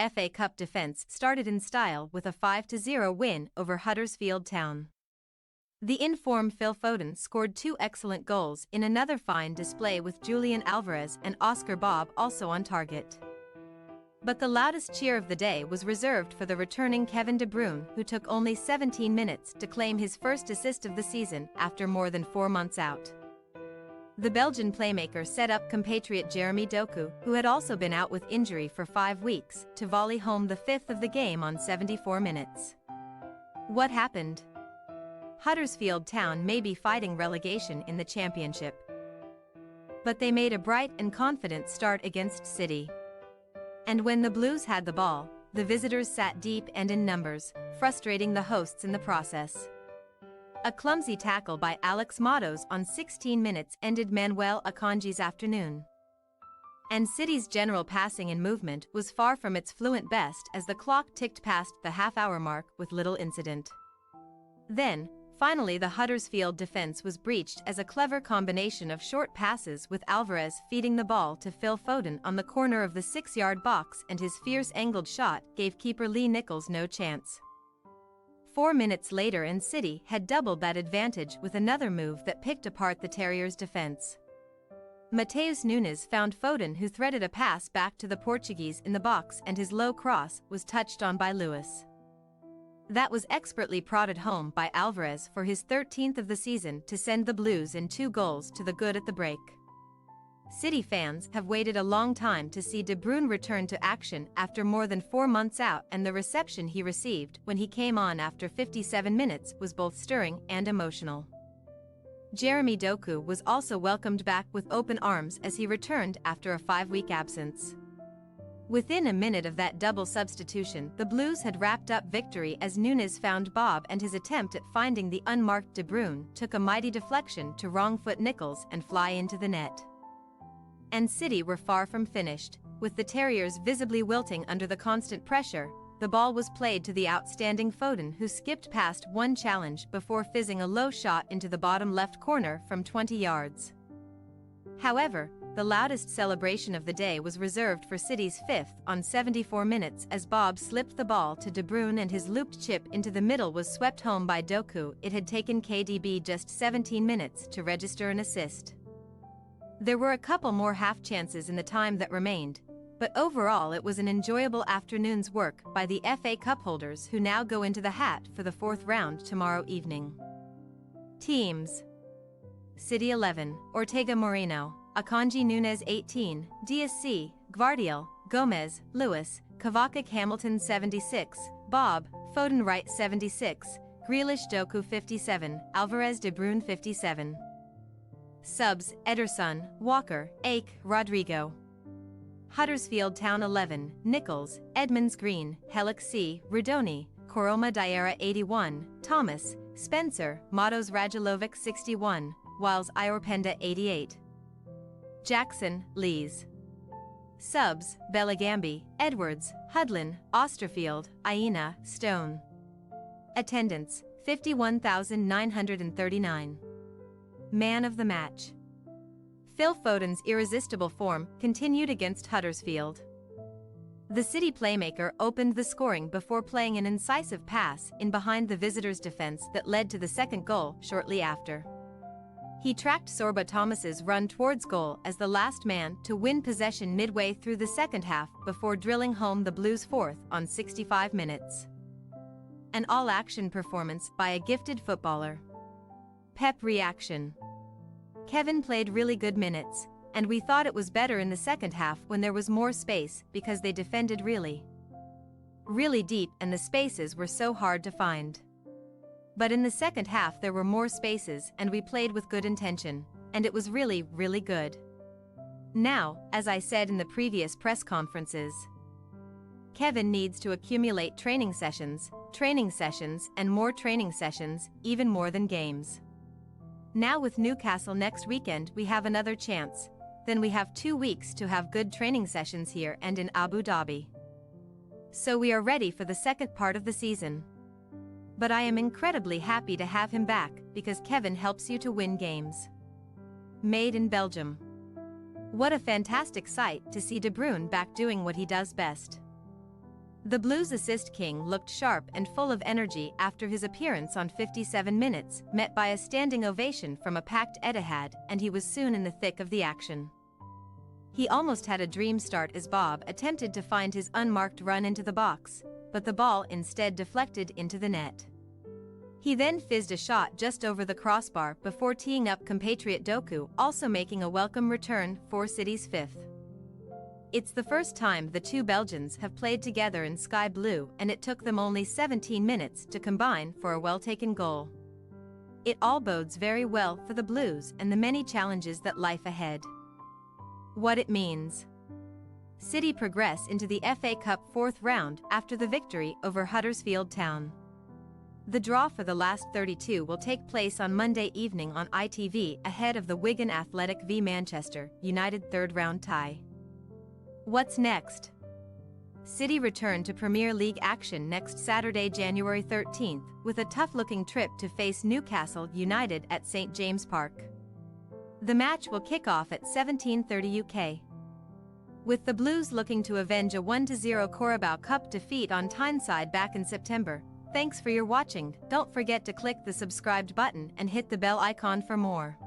FA Cup defence started in style with a 5-0 win over Huddersfield Town. The in-form Phil Foden scored 2 excellent goals in another fine display with Julian Alvarez and Oscar Bob also on target. But the loudest cheer of the day was reserved for the returning Kevin De Bruyne, who took only 17 minutes to claim his first assist of the season after more than 4 months out. The Belgian playmaker set up compatriot Jeremy Doku, who had also been out with injury for 5 weeks, to volley home the 5th of the game on 74 minutes. What happened? Huddersfield Town may be fighting relegation in the Championship, but they made a bright and confident start against City. And when the Blues had the ball, the visitors sat deep and in numbers, frustrating the hosts in the process. A clumsy tackle by Alex Matos on 16 minutes ended Manuel Akanji's afternoon. And City's general passing and movement was far from its fluent best as the clock ticked past the half-hour mark with little incident. Then, finally the Huddersfield defense was breached as a clever combination of short passes with Alvarez feeding the ball to Phil Foden on the corner of the 6-yard box, and his fierce angled shot gave keeper Lee Nichols no chance. 4 minutes later and City had doubled that advantage with another move that picked apart the Terriers' defense. Mateus Nunes found Foden, who threaded a pass back to the Portuguese in the box, and his low cross was touched on by Lewis. That was expertly prodded home by Alvarez for his 13th of the season to send the Blues in 2 goals to the good at the break. City fans have waited a long time to see De Bruyne return to action after more than 4 months out, and the reception he received when he came on after 57 minutes was both stirring and emotional. Jeremy Doku was also welcomed back with open arms as he returned after a 5-week absence. Within a minute of that double substitution, the Blues had wrapped up victory as Nunes found Bob, and his attempt at finding the unmarked De Bruyne took a mighty deflection to wrong-foot Nichols and fly into the net. And City were far from finished. With the Terriers visibly wilting under the constant pressure, the ball was played to the outstanding Foden, who skipped past one challenge before fizzing a low shot into the bottom left corner from 20 yards. However, the loudest celebration of the day was reserved for City's 5th on 74 minutes as Bob slipped the ball to De Bruyne and his looped chip into the middle was swept home by Doku. It had taken KDB just 17 minutes to register an assist. There were a couple more half chances in the time that remained, but overall it was an enjoyable afternoon's work by the FA Cup holders, who now go into the hat for the 4th round tomorrow evening. Teams: City 11, Ortega Moreno, Akanji Nunes 18, DSC, Gvardiol, Gomez, Lewis, Kovacic Hamilton 76, Bob, Foden Wright 76, Grealish Doku 57, Alvarez De Bruyne 57. Subs: Ederson, Walker, Ake, Rodrigo. Huddersfield Town 11, Nichols, Edmonds Green, Helix C, Rudoni, Koroma Diarra 81, Thomas, Spencer, Matos Radulovic 61, Wiles Iorpenda 88. Jackson, Lees. Subs: Bellingambi, Edwards, Hudlin, Osterfield, Aina, Stone. Attendance: 51,939. Man of the match: Phil Foden's irresistible form continued against Huddersfield. The City playmaker opened the scoring before playing an incisive pass in behind the visitors' defense that led to the second goal shortly after. He tracked Sorba Thomas's run towards goal as the last man to win possession midway through the second half before drilling home the Blues' 4th on 65 minutes. An all-action performance by a gifted footballer. Pep reaction: Kevin played really good minutes, and we thought it was better in the second half when there was more space because they defended really deep and the spaces were so hard to find. But in the second half there were more spaces and we played with good intention, and it was really good. Now, as I said in the previous press conferences, Kevin needs to accumulate training sessions, and more training sessions, even more than games. Now with Newcastle next weekend we have another chance, then we have 2 weeks to have good training sessions here and in Abu Dhabi. So we are ready for the second part of the season. But I am incredibly happy to have him back because Kevin helps you to win games. Made in Belgium. What a fantastic sight to see De Bruyne back doing what he does best. The Blues assist king looked sharp and full of energy after his appearance on 57 minutes, met by a standing ovation from a packed Etihad, and he was soon in the thick of the action. He almost had a dream start as Bob attempted to find his unmarked run into the box, but the ball instead deflected into the net. He then fizzed a shot just over the crossbar before teeing up compatriot Doku, also making a welcome return for City's fifth. It's the first time the two Belgians have played together in sky blue, and it took them only 17 minutes to combine for a well-taken goal. It all bodes very well for the Blues and the many challenges that life ahead. What it means. City progress into the FA Cup fourth round after the victory over Huddersfield Town. The draw for the last 32 will take place on Monday evening on ITV ahead of the Wigan Athletic v Manchester United third-round tie. What's next? City return to Premier League action next Saturday, January 13th, with a tough-looking trip to face Newcastle United at St James Park. The match will kick off at 17:30 UK. With the Blues looking to avenge a 1-0 Carabao Cup defeat on Tyneside back in September. Thanks for your watching. Don't forget to click the subscribed button and hit the bell icon for more.